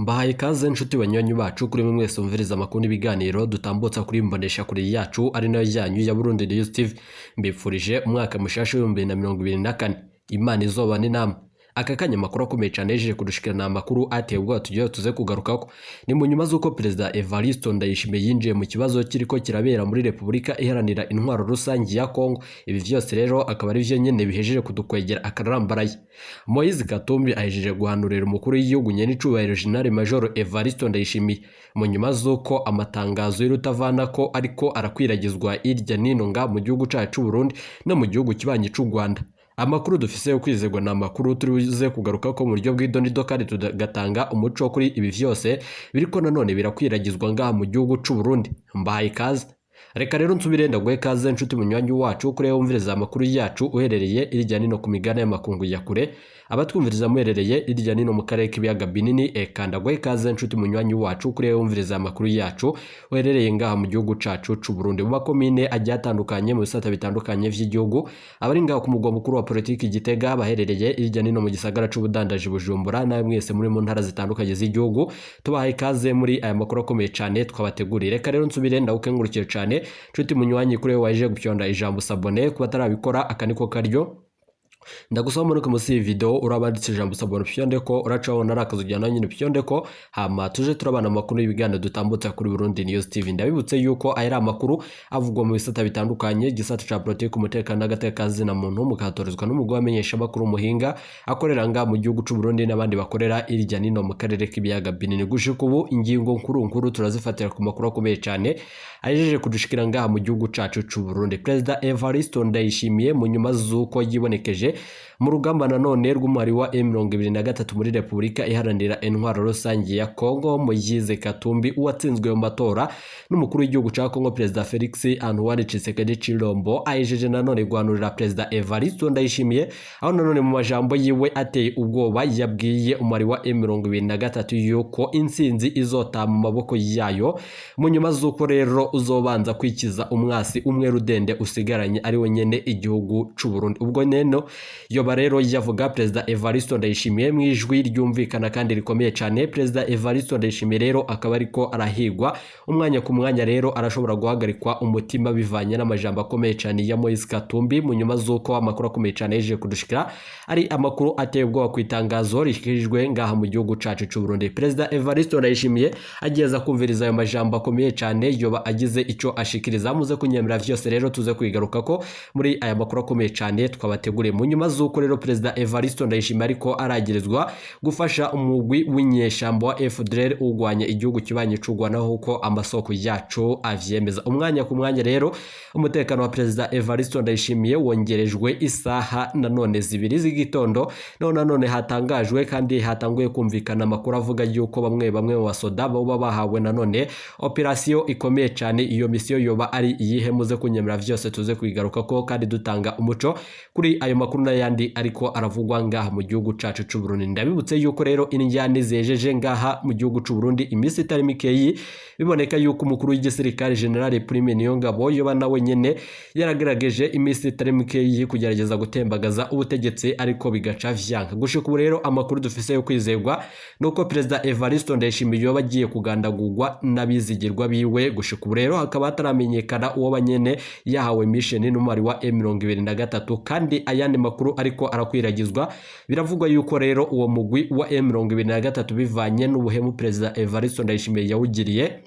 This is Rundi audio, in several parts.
Mbahaye ikaze nshuti banywanyi bacu kuri mwese umviriza amakuru n'ibiganiro dutambutsa kuri mbonesha kuri yacu ari nayo yanyu ya Burundi News TV. Mbifurije umwaka mushasha wa 2024. Imana izoba ni namwe. Aka kanya makuru akomeye cyane yejeje kudushikirana amakuru ateye ubwoba tugiye tuze kugarukako. Ni mu nyuma z'uko Perezida Evariste Ndayishimiye yinjiye mu kibazo kiriko kirabera muri Repubulika Iharanira Intwaro Rusangi ya Kongo. Ibi vyose rero akaba ari vyo nyene bihejeje kudukwegera akarambaraye. Moise Katumbi ahejeje guhanurira umukuru w'igihugu nyene cubahiro General Major Evariste Ndayishimiye mu nyuma z'uko amatangazo y'urutavanako ariko arakwiragizwa irya nino nga mu gihugu cacu Burundi no mu gihugu kibanyi c'u Rwanda. Amakuru dufise yo kwizegwa na amakuru turibuze kugaruka ko mu buryo bw'idonido kandi tugatanga umuco kuri ibi vyose biriko nanone birakwiragizwa ngaha mu gihugu c'u Burundi. Mbahaye ikaze. Reka rero nsubire ndagwe kaze nshuti munywanyi wacu kuri wumviriza amakuru yacu uherereye irya nino ku migana y'amakungu ya kure, abatwumviriza muherereye irya nino mu karere k'ibiyaga binini ndagwe kaze nshuti munywanyi wacu kuri wumviriza amakuru yacu uherereye ngaha mu gihugu cacu c'u Burundi mu makomine agiye atandukanye mu bisata bitandukanye vy'igihugu, abari ngaha ku mugwa mukuru wa politiki Gitega baherereye irya nino mu gisagara c'ubudandaji Bujumbura na mwese muri mu ntara zitandukanye z'igihugu. Tubahaye ikaze muri aya makuru akomeye cyane twabateguriye. Reka rero nsubire ndawukengurukire cyane nshuti munywanyi kuri waje gupyonda ijambo sabone kuba tarabikora akaniko karyo ndagusaba muri kumusi video urabanditse ijambo sabone pyonde ko uracaho narakazujyana nyine pyonde ko hama tuje turabana amakuru y'ibiganda dutambutsa kuri Burundi News TV. Ndabibutse yuko ayira amakuru avugwa mu bisata bitandukanye gisata ca politiki umutekano n'agatekazi na muntu mukatorezwa n'umugwa amenyesha makuru muhinga akorera nga mu gihugu c'u Burundi n'abandi bakorera irya nino mu karere k'ibiyaga binini. Gushika ubu ingingo nkuru turazifatira ku makuru akomeye cyane ajeje kudushikira ngaha mu gihugu cacu c'u Burundi. Perezida Evariste Ndayishimiye mu nyuma z'uko yibonekeje mu rugamba nanone rw'umwari wa M23 muri Repubulika Iharanira Intwaro Rusangi ya Kongo, Moise Katumbi uwatsinzwe mu matora n'umukuru w'igihugu ca Kongo Perezida Felix Antoine Tshisekedi Tshilombo ajeje nanone guhanurira Perezida Evariste Ndayishimiye aho nanone mu majambo yiwe ateye ubwoba yabwiye umwari wa M23 yuko intsinzi izota mu maboko yayo mu nyuma z'uko rero uzobanza kwikiza umwasi umwe rudende usigaranye ari we nyene igihugu c'u Burundi. Ubwo neno yoba rero yavuga Perezida Evariste Ndayishimiye mu ijwi ryumvikana kandi rikomeye cyane. Perezida Evariste Ndayishimiye rero akaba ariko arahigwa umwanya ku mwanya, rero arashobora guhagarikwa umutima bivanye n'amajambo akomeye cyane ya Moise Katumbi mu nyuma z'uko amakuru akomeye cyane yeje kudushikira ari amakuru ateye ubwoba ku itangazo rishikirijwe ngaha mu gihugu cacu c'u Burundi. Perezida Evariste Ndayishimiye ageza kumviriza ayo majambo akomeye cyane yoba agize ico ashikiriza muze kunyemera vyose rero tuze kwigaruka ko muri aya makuru akomeye cyane twabateguriye. Mu nyuma z'uko rero Perezida Evariste Ndayishimiye ariko aragirizwa gufasha umugwi w'inyeshambo wa FDLR ugwanya igihugu kibanye c'u Rwanda huko amasoko yacu avyemeza. Umwanya ku mwanya rero umutekano wa Perezida Evariste Ndayishimiye wongerejwe isaha nanone zibiri z'igitondo none hatangajwe kandi hatanguye kumvikana amakuru avuga yuko bamwe mu basoda baba bahawe nanone operation ikomeye cyane. Iyo mission yoba ari iyihe muze kunyemera vyose tuze kwigaruka ko kandi dutanga umuco kuri ayo makuru n'ayandi ariko aravugwa ngaha mu gihugu cacu c'u Burundi. Ndabibutse yuko rero injyane zejeje ngaha mu gihugu c'u Burundi imisi itari mikeyi biboneka yuko umukuru w'igisirikare General Prime Niyongabo yoba nawe nyene yaragerageje imisi itari mikeyi kugerageza gutembagaza ubutegetsi ariko bigaca vyanka. Gushika ubu rero amakuru dufise yo kwizegwa nuko Perezida Evariste Ndayishimiye yoba agiye kugandagurwa n'abizigirwa biwe. Gushika ubu rero hakaba hataramenyekana uwo banyene yahawe mission n'umwari wa M23 kandi ayandi makuru ariko arakwiragizwa biravugwa yuko rero uwo mugwi wa M23 bivanye n'ubuhemu Perezida Evariste Ndayishimiye yawugiriye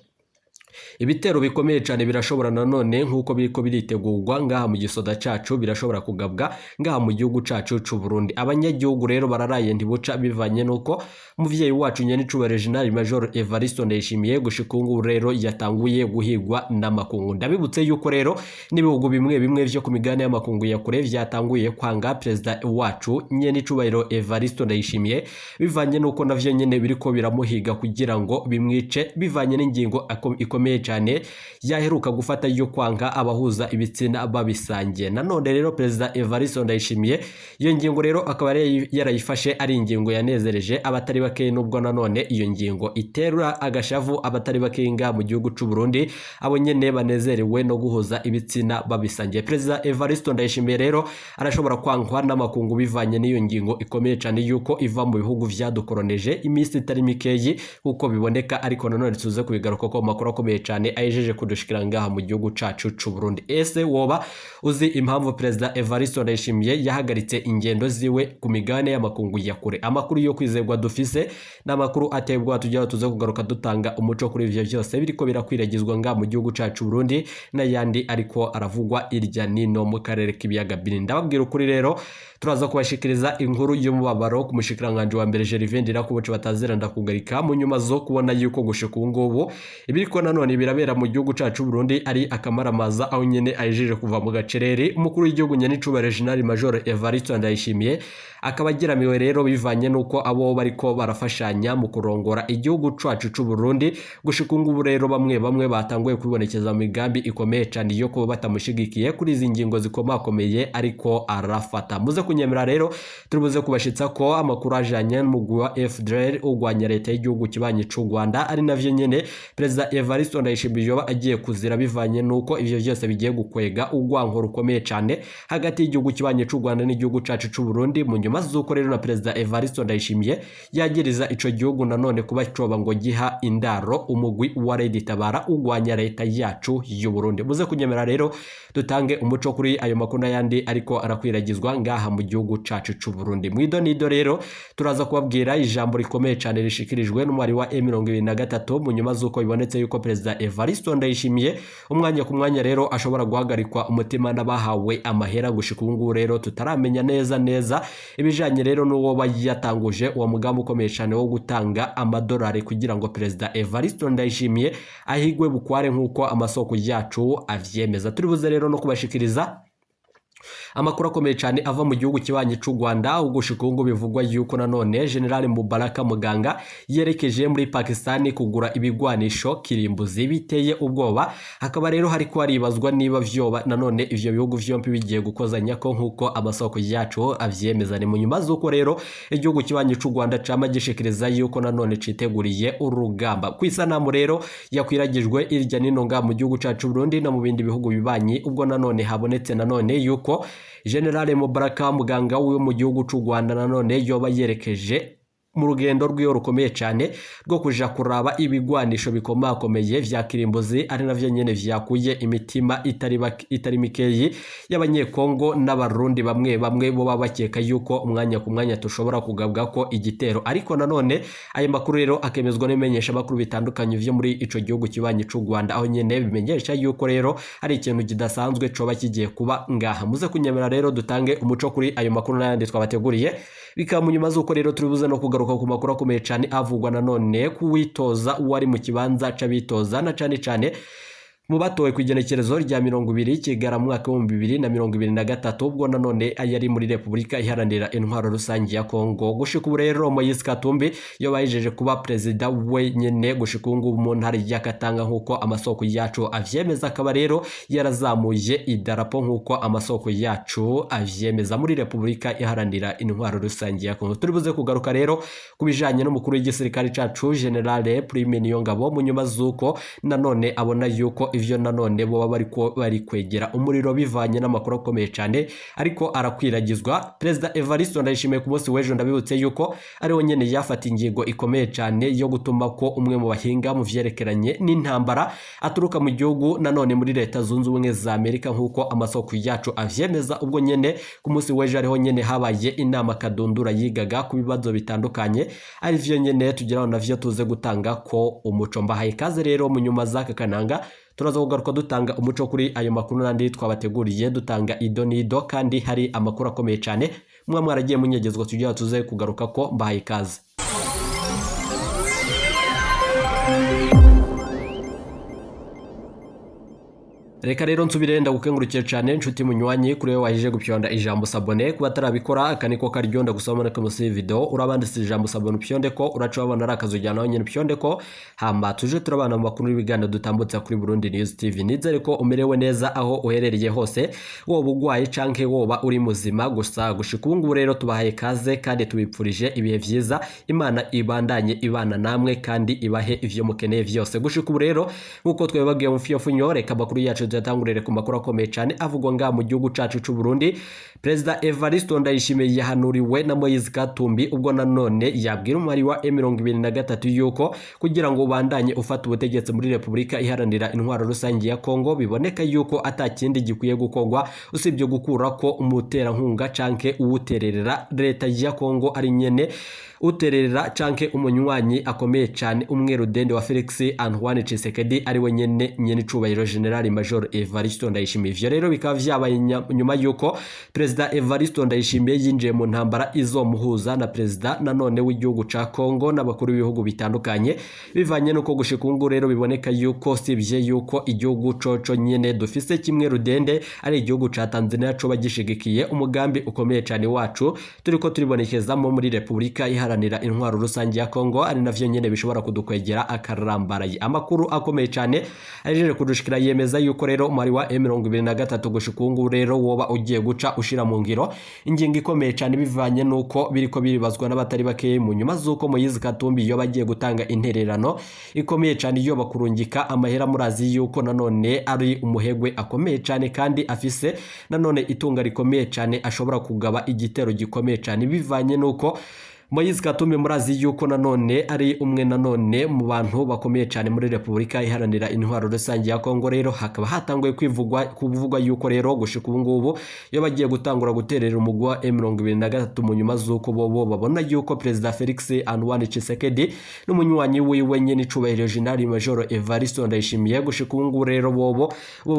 ibitero bikomeye cyane birashobora nanone nkuko biriko biritegurwa ngaha mu gisoda cacu birashobora kugabwa ngaha mu gihugu cacu c'u Burundi. Abanyagihugu rero bararaye ntibuca bivanye nuko umuvyeyi wacu nyene cubahiro General Major Evariste Ndayishimiye gushika ubu rero yatanguye guhigwa n'amakungu. Ndabibutse yuko rero n'ibihugu bimwe vyo ku migane y'amakungu ya kure vyatanguye kwanga Perezida wacu nyene cubahiro Evariste Ndayishimiye bivanye nuko navyo nyene biriko biramuhiga kugira ngo bimwice bivanye n'ingingo ikomeye ikomeye cyane yaheruka gufata yo kwanga abahuza ibitsina babisangiye. Nanone rero Perezida Evariste Ndayishimiye iyo ngingo rero akaba yarayifashe ari ingingo yanezereje abatari bake, nubwo nanone iyo ngingo itera agashavu abatari bakenga mu gihugu cy'u Burundi abo nyene banezerewe no guhuza ibitsina babisangiye. Perezida Evariste Ndayishimiye rero arashobora kwangwa n'amakungu bivanye n'iyo ngingo ikomeye cyane yuko iva mu bihugu vyadukoroneje iminsi itari mikeyi kuko biboneka, ariko nanone tuze kubigaruka ko makuru akomeye cyane ayejeje kudushikira ngaha mu gihugu cacu cy'u Burundi. Ese woba uzi impamvu Perezida Evariste Ndayishimiye yahagaritse ingendo ziwe ku migabane y'amakungu ya kure? Amakuru yo kwizerwa dufise n'amakuru atebwa tujya tuze kugaruka dutanga umuco kuri ivyo byose biriko birakwiragizwa ngaha mu gihugu cacu Burundi n'ayandi ariko aravugwa irya nino mu karere k'ibiyaga binini. Ndababwira ukuri rero turaza kubashikiriza inkuru y'umubabaro ku mushikiranganje wa mbere Gervais Ndirakobuce bataziranda kugarika mu nyuma zo kubona yuko gushika ubu ngubu ibiriko nanone birabera mu gihugu cacu Burundi ari akamaramaza, aho nyene ayejeje kuva mu gacerere. Umukuru w'igihugu Nyenicubahiro General Major Evariste Ndayishimiye akaba agiramiwe rero bivanye nuko abo bariko barafashanya mu kurongora igihugu cacu cy'u Burundi. Gushika ubu rero bamwe batanguye kwibonekeza mu migambi ikomeye cyane yo kuba batamushigikiye kuri izi ngingo zikomakomeye ariko arafata. Muze kunyemera rero turibuze kubashitsa ko amakuru ajanye n'umugwi wa FDLR ugwanya leta y'igihugu kibanye cy'u Rwanda ari navyo nyene Perezida Evariste Ndayishimiye yoba agiye kuzira bivanye nuko ivyo byose bigiye gukwega ugwanko rukomeye cyane hagati y'igihugu kibanye cy'u Rwanda n'igihugu cacu cy'u Burundi, mu nyuma z'uko rero na Perezida Evariste Ndayishimiye yagiriza ico gihugu nanone kuba coba ngo giha indaro umugwi wa Red Tabara ugwanya leta yacu y'u Burundi. Muze kunyemera rero dutange umuco kuri ayo makuru yandi ariko arakwiragizwa ngaha mu gihugu cacu cy'u Burundi. Mwido nido rero turaza kubabwira ijambo rikomeye cyane rishikirijwe n'umwari wa M23 mu nyuma z'uko bibonetse yuko Perezida Evariste Ndayishimiye umwanya ku mwanya rero ashobora guhagarikwa umutima n'abahawe amahera. Gushika ubu ngubu rero tutaramenya neza ibijanye rero n'uwo yatanguje uwo mugambi ukomeye cyane wo gutanga amadolari kugira ngo Perezida Evariste Ndayishimiye ahigwe bukware nk'uko amasoko yacu avyemeza. Turibuze rero no kubashikiriza amakuru akomeye cyane ava mu gihugu kibanye cy'u Rwanda. Ugushika ubu bivugwa yuko nanone General Mubaraka Muganga yerekeje muri Pakistan kugura ibigwanisho kirimbuzi biteye ubwoba. Hakaba rero hari kwaribazwa niba vyoba nanone ivyo bihugu vyompi bigiye gukozanya ko nk'uko amasoko yacu avyemeza. Ni mu nyuma z'uko rero igihugu kibanye cy'u Rwanda cama gishikiriza yuko nanone citeguriye urugamba. Kwisanamu rero yakwiragijwe irya nino nga mu gihugu cacu Burundi no mu bindi bihugu bibanyi, ubwo nanone habonetse nanone yuko General Mubaraka Muganga wo mu gihugu cy'u Rwanda nanone yoba yerekeje mu rugendo rw'iyo rukomeye cyane rwo kuja kuraba ibigwanisho bikomakomeye vya kirimbuzi ari navyo nyene vyakuye imitima itari mikeyi y'abanyekongo n'abarundi bamwe bo babakeka yuko umwanya ku mwanya tushobora kugabwa ko igitero. Ariko nanone ayo makuru rero akemezwa n'imenyesha makuru bitandukanye vyo muri ico gihugu kibanye cy'u Rwanda, aho nyene bimenyesha yuko rero ari ikintu kidasanzwe coba kigiye kuba ngaha. Muze kunyemera rero dutange umuco kuri ayo makuru n'ayandi twabateguriye, bikaba mu nyuma z'uko rero turibuze no kugaruka ku makuru akomeye cyane avugwa nanone kuwitoza uwari mu kibanza c'abitoza na cyane mu batowe ku igenekerezo rya 20 Kigarama mwaka wa 2023, ubwo nanone ayari muri Repubulika Iharanira Intwaro Rusange ya Kongo. Gushika ubu rero Moise Katumbi yo bayijeje kuba perezida wenyene gushika ubu mu ntara ya Katanga nk'uko amasoko yacu avyemeza. Akaba rero yarazamuye idarapo nk'uko amasoko yacu avyemeza muri Repubulika Iharanira Intwaro Rusange ya Kongo. Turibuze kugaruka rero kubijanye n'umukuru w'igisirikare cacu General Prime Niyongabo mu nyuma z'uko nanone abona yuko ivyo nanone bo bari kwegera umuriro bivanye n'amakuru akomeye cyane ariko arakwiragizwa. Perezida Evariste Ndayishimiye ku munsi w'ejo ndabibutse yuko ari wonyene yafata ingingo ikomeye cyane yo gutuma ko umwe mu bahinga mu vyerekeranye n'intambara aturuka mu gihugu nanone muri Leta Zunze Ubumwe za Amerika nk'uko amasoko yacu avyemeza. Ubwo nyene ku munsi w'ejo ariho nyene habaye inama kadundura yigaga ku bibazo bitandukanye, ari vyo nyene tugeraho navyo tuze gutanga ko umuco. Mbahaye kaze rero mu nyuma z'aka kananga turaza kugaruka dutanga umuco kuri ayo makuru n'andi twabateguriye, dutanga idonido kandi hari amakuru akomeye cyane mwaragiye munyegezwa tugiye tuze kugaruka ko. Mbahaye kaze. Reka rero nsubire ndagukengurukire cyane nshuti munywanyi kuri we wahije gupyonda ijambo sabone kuba tarabikora akaniko karyondo gusoma ko musi video urabanditse ijambo sabone upyonde ko uraca wabona arakazujyana nyine upyonde ko hamba tuje turabana mu makuru y'ibiganda dutambutse kuri Burundi News TV nizere ko umerewe neza aho uherereye hose woba ugwaye canke woba uri muzima gusa gushika ubu rero tubahaye kaze kandi tubipfurije ibihe vyiza Imana ibandanye ibana namwe kandi ibahe ivyo mukeneye vyose gushika ubu rero nkuko twebagiye mu fiyofunyo reka makuru yacu tuyatangurire ku makuru akomeye cyane avugwa nga mu gihugu cacu c'u Burundi. President Evariste Ndayishimiye yahanuriwe na Moise Katumbi ubwo nanone yabwira umwari wa M23 yuko kugira ngo ubandanye ufata ubutegetsi muri Republika iharanira intwaro rusange ya Kongo biboneka yuko atakindi gikwiye gukogwa usibye gukura ko umutera nkunga canke uwutererera leta ya Kongo ari nyene utererera canke umunywanyi akomeye cyane umwe rudende wa Felix Antoine Tshisekedi ari we nyene cubahiro General Major Evariste Ndayishimiye. Ivyo rero bikaba vyabaye nyuma yuko President Evariste Ndayishimiye yinjiye mu ntambara izomuhuza na President nanone w'igihugu ca Kongo n'abakuru b'ibihugu bitandukanye bivanye nuko gushika ubu rero biboneka yuko sivye yuko igihugu coco nyene dufise kimwe rudende ari igihugu ca Tanzania co bagishigikiye umugambi ukomeye cyane wacu turiko turibonekezamo muri Republika iharanira intwaro rusange ya Kongo ari navyo nyene bishobora kudukwegera akarambaraye. Amakuru akomeye cyane ajeje kudushikira yemeza yuko rero umwari wa M23 gushika ubu rero woba ugiye guca ushira mu ngiro ingingo ikomeye cyane bivanye nuko biriko biribazwa n'abatari bake mu nyuma zuko Moise Katumbi yo bagiye gutanga intererano ikomeye cyane yo bakurungika amahera murazi yuko nanone ari umuhegwe akomeye cyane kandi afise nanone itunga rikomeye cyane ashobora kugaba igitero gikomeye cyane bivanye nuko Moise Katumbi murazi yuko nanone ari umwe nanone mu bantu bakomeye cyane muri Republika iharanira intwaro rusange ya Kongo. Rero hakaba hatanguye kuvugwa yuko rero gushika ubu ngubu yo bagiye gutangura guterera umugwa M23 mu nyuma zuko bobo babona yuko President Felix Antoine Tshisekedi n'umunywanyi wiwe nyene cubahiro General Major Evariste Ndayishimiye gushika ubu ngubu rero bobo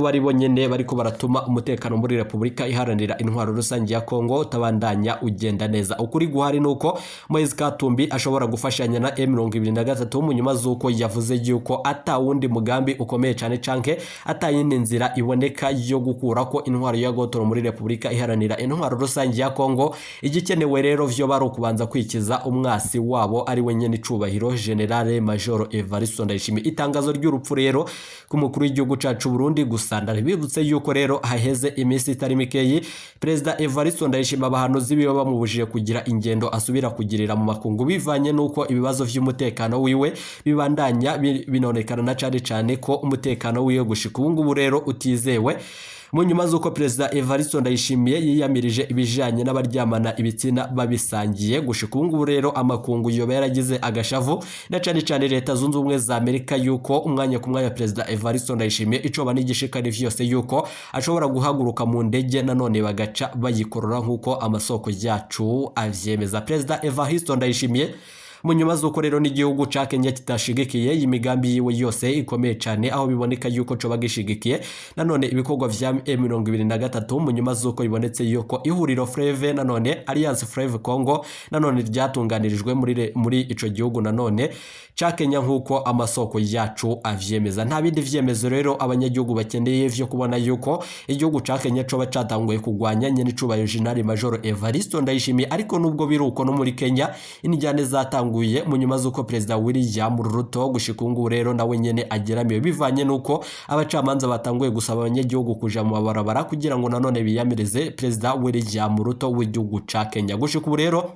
bari bonyene bariko baratuma umutekano muri Republika iharanira intwaro rusange ya Kongo tabandanya ugenda neza. Ukuri guhari nuko Moise Katumbi ashobora gufashanya na M23 mu nyuma zuko yavuze yuko atawundi mugambi ukomeye cyane canke atayindi nzira iboneka yo gukura ko intwaro ya Gotoro muri Republika iharanira intwaro rusange ya Kongo. Igikenewe rero vyo baro kubanza kwikiza umwasi wabo ari we nyene cubahiro General Major Evariste Ndayishimiye. Itangazo ry'urupfu rero ku mukuru w'igihugu cacu Burundi gusanda bibutse yuko rero haheze imisi itari mikeyi President Evariste Ndayishimiye abahanuzi biwe bamubujije kugira ingendo asubira kugirira mu makungu bivanye nuko ibibazo vy'umutekano wiwe bibandanya binonekana na cyane ko umutekano wiwe gushika ubu ngubu rero utizewe mu nyuma zuko President Evariste Ndayishimiye yiyamirije ibijanye n'abaryamana ibitsina babisangiye gushika ubu ngubu rero amakungu yoba yaragize agashavu na cyane leta zunze ubumwe za Amerika yuko umwanya ku mwanya President Evariste Ndayishimiye icoba n'igishikari vyose yuko ashobora guhaguruka mu ndege nanone bagaca bayikorora nkuko amasoko yacu avyemeza. President Evariste Ndayishimiye mu nyuma zuko rero n'igihugu ca Kenya kitashigikiye imigambi yiwe yose ikomeye cyane aho biboneka yuko co bagishigikiye nanone ibikorwa vya M23 mu nyuma zuko bibonetse yuko ihuriro Fleuve nanone Alliance Fleuve Congo nanone ryatunganirijwe muri ico gihugu nanone ca Kenya nkuko amasoko yacu avyemeza. Nta bindi vyemezo rero abanyagihugu bakeneye vyo kubona yuko igihugu ca Kenya co bacatanguye kugwanya nyene cubahiro General Major Evariste Ndayishimiye. Ariko nubwo biruko no muri Kenya injyane zatanguye mu nyuma zuko President William Ruto gushika ubu rero nawe nyene ageramiwe bivanye nuko abacamanza batanguye gusaba abanyagihugu kuja mu mabarabara kugira ngo nanone biyamireze President William Ruto w'igihugu ca Kenya. Gushika ubu rero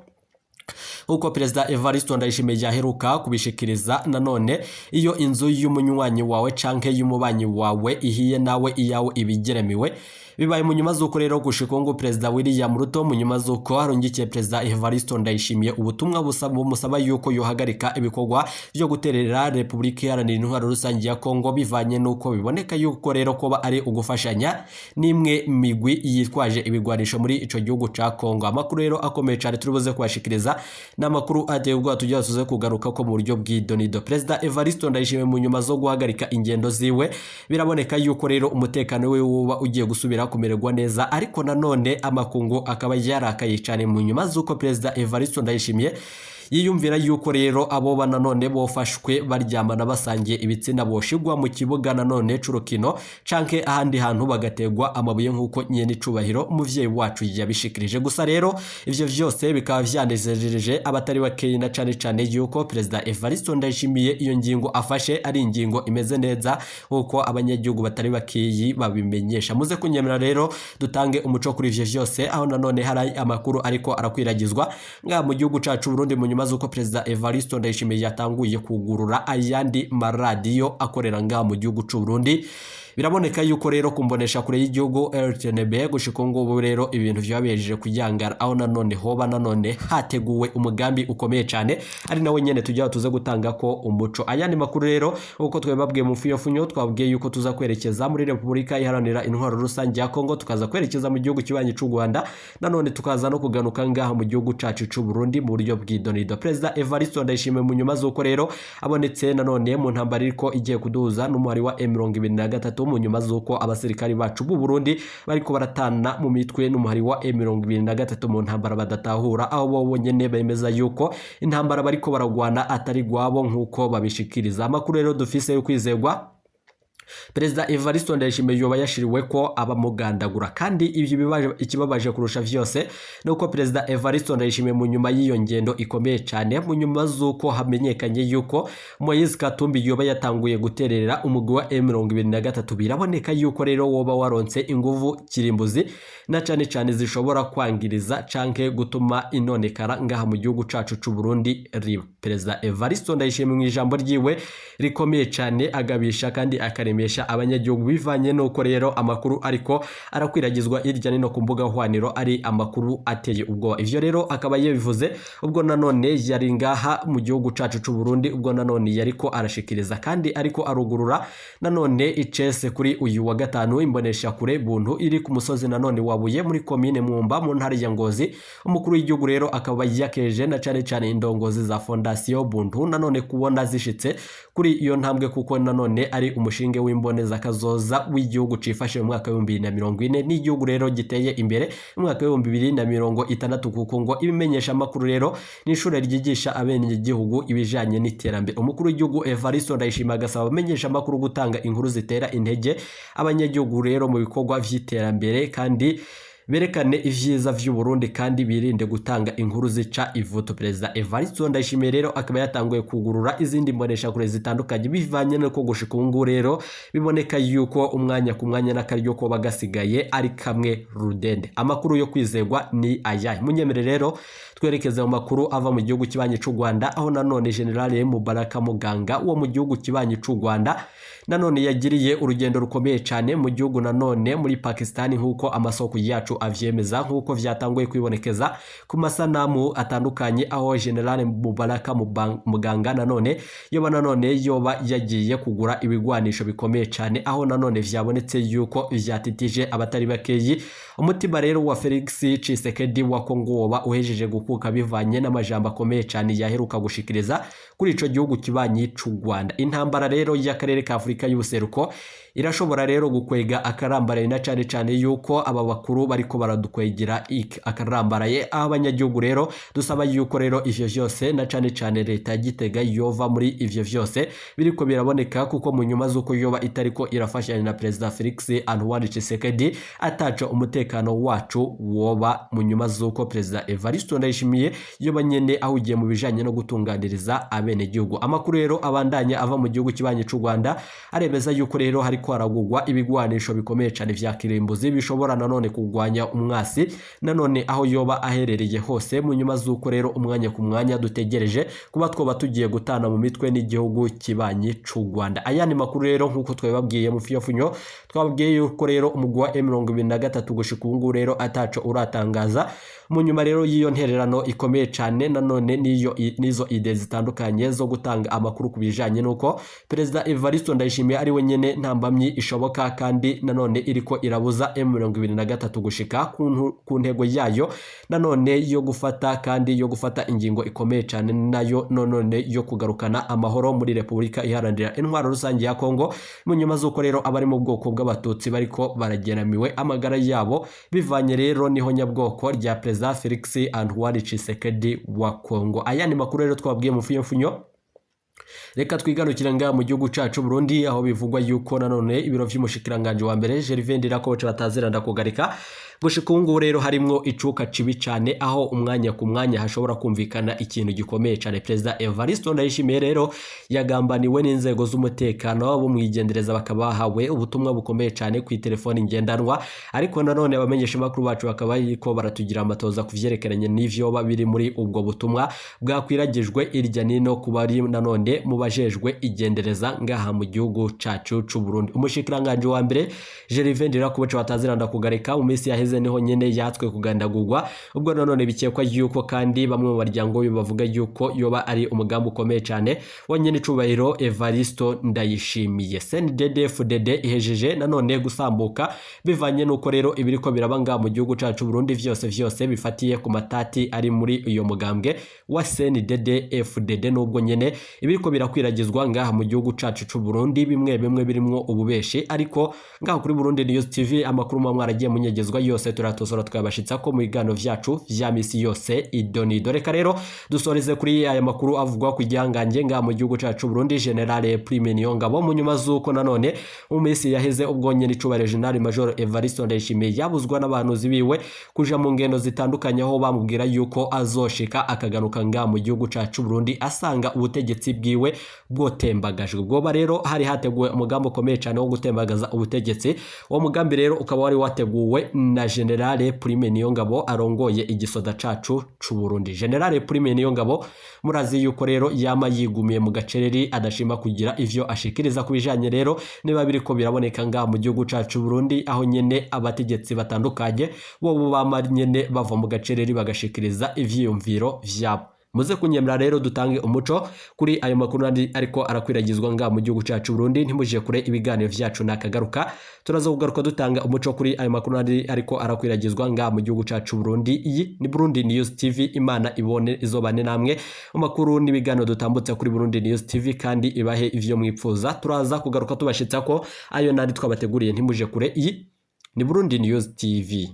uko President Evariste Ndayishimiye yaheruka kubishikiriza nanone iyo inzu y'umunywanyi wawe canke y'umubanyi wawe ihiye nawe iyawe ibigeramiwe bibaye mu nyuma zuko rero gushika ngo President William Ruto mu nyuma zuko arungikiye President Evariste Ndayishimiye ubutumwa busaba yuko yohagarika ibikorwa byo guterera Republika iharanira intwaro rusange ya Kongo bivanye nuko biboneka yuko rero koba ari ugufashanya nimwe migwi yitwaje ibigwanisho muri ico gihugu ca Kongo. Amakuru rero akomeye cyane turibuze kubashikiriza n'amakuru ateye ubwo tugiye kugaruka ko mu buryo bw'idonido. President Evariste Ndayishimiye mu nyuma zo guhagarika ingendo ziwe biraboneka yuko rero umutekano we uba ugiye gusubira kumererwa neza, ariko nanone amakungu akaba yarakaye cyane mu nyuma zuko President Evariste Ndayishimiye yiyumvira yuko rero abo nanone bofashwe baryamana basangiye ibitsina boshigwa mu kibuga nanone c'urukino canke ahandi hantu bagategwa amabuye nk'uko nyene icubahiro umuvyeyi wacu yabishikirije. Gusa rero ivyo vyose bikaba vyanezereje abatari bakeyi na cane yuko Perezida Evariste Ndayishimiye iyo ngingo afashe ari ingingo imeze neza nk'uko abanyagihugu batari bakeyi babimenyesha. Muze kunyemera rero dutange umuco kuri ivyo vyose, aho nanone hari amakuru ariko arakwiragizwa nga mu gihugu cacu Burundi mu nyuma z'uko Perezida Evariste Ndayishimiye yatanguye kugurura ayandi maradiyo akorera nga mu gihugu c'u Burundi. Biraboneka yuko rero kumbonesha kure y'igihugu RTNB gushika ngo rero ibintu vyabejeje kujyangara, aho nanone hoba nanone hateguwe umugambi ukomeye cyane ari nawe nyene tujya tuze gutanga ko umuco. Ayandi makuru rero uko twebabwiye mu fuyofunyo twabwiye yuko tuza kwerekeza muri Republika Iharanira Intwaro Rusange ya Kongo, tukaza kwerekeza mu gihugu kibanyi c'u Rwanda, nanone tukaza no kuganuka ngaha mu gihugu cacu c'u Burundi mu buryo bw'idonido. Perezida Evariste Ndayishimiye mu nyuma z'uko rero abonetse nanone mu ntambara iriko igiye kuduza n'umuhari wa M23 mu nyuma z'uko abasirikari bacu b'u Burundi bariko baratana mu mitwe n'umuhari wa M23 mu ntambara badatahura, aho bo nyene bemeza yuko intambara bariko baragwana atari gwabo nk'uko babishikiriza. Amakuru rero dufise yo kwizegwa Perezida Evariste Ndayishimiye yoba yashiriwe ko abamugandagura, kandi ivyo ikibabaje kurusha vyose nuko Perezida Evariste Ndayishimiye mu nyuma y'iyo ngendo ikomeye cyane mu nyuma z'uko hamenyekanye yuko Moise Katumbi yoba yatanguye guterera umugwi wa M23. Biraboneka yuko rero woba waronse inguvu kirimbuzi na cane zishobora kwangiriza canke gutuma inonekara ngaha mu gihugu cacu c'u Burundi. Perezida Evariste Ndayishimiye mu ijambo ryiwe rikomeye cyane agabisha kandi akaremesha abanyagihugu bivanye nuko rero amakuru ariko arakwiragizwa irya no ku mbuga hwaniro ari amakuru ateye ubwoba. Ivyo rero akaba yebivuze ubwo nanone yari ngaha mu gihugu cacu c'u Burundi, ubwo nanone yariko arashikiriza kandi ariko arugurura nanone icese kuri uyu wa gatanu imbonesha kure Buntu iri ku musozi nanone wabuye muri komine Mwumba mu ntara ya Ngozi. Umukuru w'igihugu rero akaba yakeje na cane indongozi za Fondation Buntu nanone kubona zishitse kuri iyo ntambwe, kuko nanone ari umushinge w'imboneza kazoza w'igihugu cifashe mu mwaka wa 2040 n'igihugu rero giteye imbere mu mwaka wa 2060, kuko ngo ibimenyesha amakuru rero n'ishure ryigisha abene igihugu ibijanye n'iterambere. Umukuru w'igihugu Evariste Ndayishimiye agasaba abamenyesha amakuru gutanga inkuru zitera intege abanyagihugu rero mu bikorwa vy'iterambere kandi berekane ivyiza vy'u Burundi kandi birinde gutanga inkuru zica ivuto. Perezida Evariste Ndayishimiye rero akaba yatanguye kugurura izindi mbonesha kure zitandukanye bivanye nuko gushika ubu rero biboneka yuko umwanya ku mwanya n'akaryo ko bagasigaye ari kamwe rudende. Amakuru yo kwizegwa ni ayahe? Munyemere rero twerekeze mu makuru ava mu gihugu kibanyi c'u Rwanda, aho nanone General Mubaraka Muganga wo mu gihugu kibanyi c'u Rwanda nanone yagiriye urugendo rukomeye cyane mu gihugu nanone muri Pakistan, nk'uko amasoko yacu avyemeza, nk'uko vyatanguye kwibonekeza ku masanamu atandukanye, aho General Mubaraka Muganga nanone yoba yagiye kugura ibigwanisho bikomeye cyane, aho nanone vyabonetse yuko vyatitije abatari bakeyi umutima rero wa Felix Tshisekedi wa Kongo woba uhejeje gukuka bivanye n'amajambo akomeye cyane yaheruka gushikiriza kuri ico gihugu kibanyi c'u Rwanda. Intambara rero y'akarere ka Afrika y'ubuseruko irashobora rero gukwega akarambaraye na cane yuko aba bakuru bariko baradukwegera akarambaraye, aho abanyagihugu rero dusaba yuko rero ivyo vyose na cane leta Gitega yova muri ivyo vyose biriko biraboneka, kuko mu nyuma z'uko yoba itariko irafashanya na Perezida Felix Antoine Tshisekedi ataco umutekano wacu woba mu nyuma z'uko Perezida Evariste Ndayishimiye yoba nyene ahugiye mu bijanye no gutunganiriza abene gihugu. Amakuru rero abandanya ava mu gihugu kibanyi c'u Rwanda aremeza yuko rero hariko haragugwa ibigwanisho bikomeye cyane vya kirimbuzi bishobora nanone kugwanya umwasi nanone aho yoba aherereye hose, mu nyuma z'uko rero umwanya ku mwanya dutegereje kuba twoba tugiye gutana mu mitwe n'igihugu kibanyi c'u Rwanda. Ayandi makuru rero nk'uko twebabwiye mu fiyafunyo twabwiye yuko rero umugwi wa M23 gushika ubu rero ataco uratangaza mu nyuma rero y'iyo ntererano ikomeye cyane nanone nizo ide zitandukanye zo gutanga amakuru kubijanye nuko Perezida Evariste Ndayishimiye ari wenyene ntambamye ihamye ishoboka kandi nanone iriko irabuza M23 gushika ku ntego yayo nanone yo gufata ingingo ikomeye cyane nayo none yo kugarukana amahoro muri Repubulika Iharanira Intwaro Rusange ya Kongo mu nyuma z'uko rero abari mu bwoko bw'abatutsi bariko barageramiwe amagara yabo bivanye rero niho nyabwoko rya President Felix Antoine Tshisekedi wa Kongo. Aya ni makuru rero twabwiye mu funyo reka twigarukira nga mu gihugu cacu Burundi aho bivugwa yuko nanone ibiro vy'umushikiranganje wa mbere Gervais Ndirakobuca bataziranda kugarika gushika ubu rero harimwo icuka cibi cyane aho umwanya ku mwanya hashobora kumvikana ikintu gikomeye cyane. President Evariste Ndayishimiye rero yagambaniwe n'inzego z'umutekano bo mwigendereza bakabahawe ubutumwa bukomeye cyane ku telefone ngendanwa, ariko nanone abamenyesha makuru bacu bakaba yiko baratugira amatoza kuvyerekeranye n'ivyo babiri muri ubwo butumwa bwakwiragijwe irya nino kubari nanone mubajejwe igendereza ngaha mu gihugu cacu c'u Burundi. Umushikiranganje wa mbere Gervais Ndirakobuca bataziranda kugarika mu minsi yaheze niho nyene yatswe kugandagurwa, ubwo nanone bikekwa yuko kandi bamwe mu baryango bavuga yuko yoba ari umugambi ukomeye cyane wonyene icubahiro Evariste Ndayishimiye. CNDD-FDD ihejeje nanone gusambuka bivanye nuko rero ibiriko birabanga mu gihugu cacu Burundi vyose bifatiye ku matati ari muri iyo mugambwe wa CNDD-FDD, nubwo nyene ibiriko birakwiragizwa ngaha mu gihugu cacu c'u Burundi bimwe birimwo ububeshi, ariko ngaha kuri Burundi News TV amakuru mwaragiye munyegezwa yose turatosora twabashitsa ko mu bigano vyacu vya misi yose idonido. Reka rero dusoreze kuri aya makuru avugwa ku gihangange ngaha mu gihugu cacu Burundi. General Prime Niyongabo mu nyuma z'uko nanone mu misi yaheze ubwonye n'icubahiro General Major Evariste Ndayishimiye yabuzwa n'abantu biwe kuja mu ngendo zitandukanye aho bamubwira yuko azoshika akagaruka ngaha mu gihugu cacu Burundi asanga ubutegetsi bwiwe bwotembagajwe. Ubwo rero hari hateguwe umugambi ukomeye cyane wo gutembagaza ubutegetsi. Uwo mugambi rero ukaba wari wateguwe na General Prime Niyongabo arongoye igisoda cacu c'u Burundi. General Prime Niyongabo murazi yuko rero yama yigumiye mu gacereri adashima kugira ivyo ashikiriza kubijanye rero niba biriko biraboneka ngaha mu gihugu cacu Burundi, aho nyene abategetsi batandukanye bo bama nyene bava mu gacereri bagashikiriza ivyiyumviro vyabo. Muze kunyemera rero dutange umuco kuri ayo makuru ariko arakwiragizwa nga mu gihugu cacu Burundi. Ntimuje kure ibiganiro vyacu nakagaruka turazogaruka dutanga umuco kuri ayo makuru ariko arakwiragizwa nga mu gihugu cacu Burundi. Iyi ni Burundi News TV, Imana ibone izobane namwe amakuru n'ibiganiro dutambutse kuri Burundi News TV kandi ibahe ivyo mwipfuza. Turaza kugaruka tubashitsa ko ayo nari twabateguriye. Ntimuje kure, iyi ni Burundi News TV.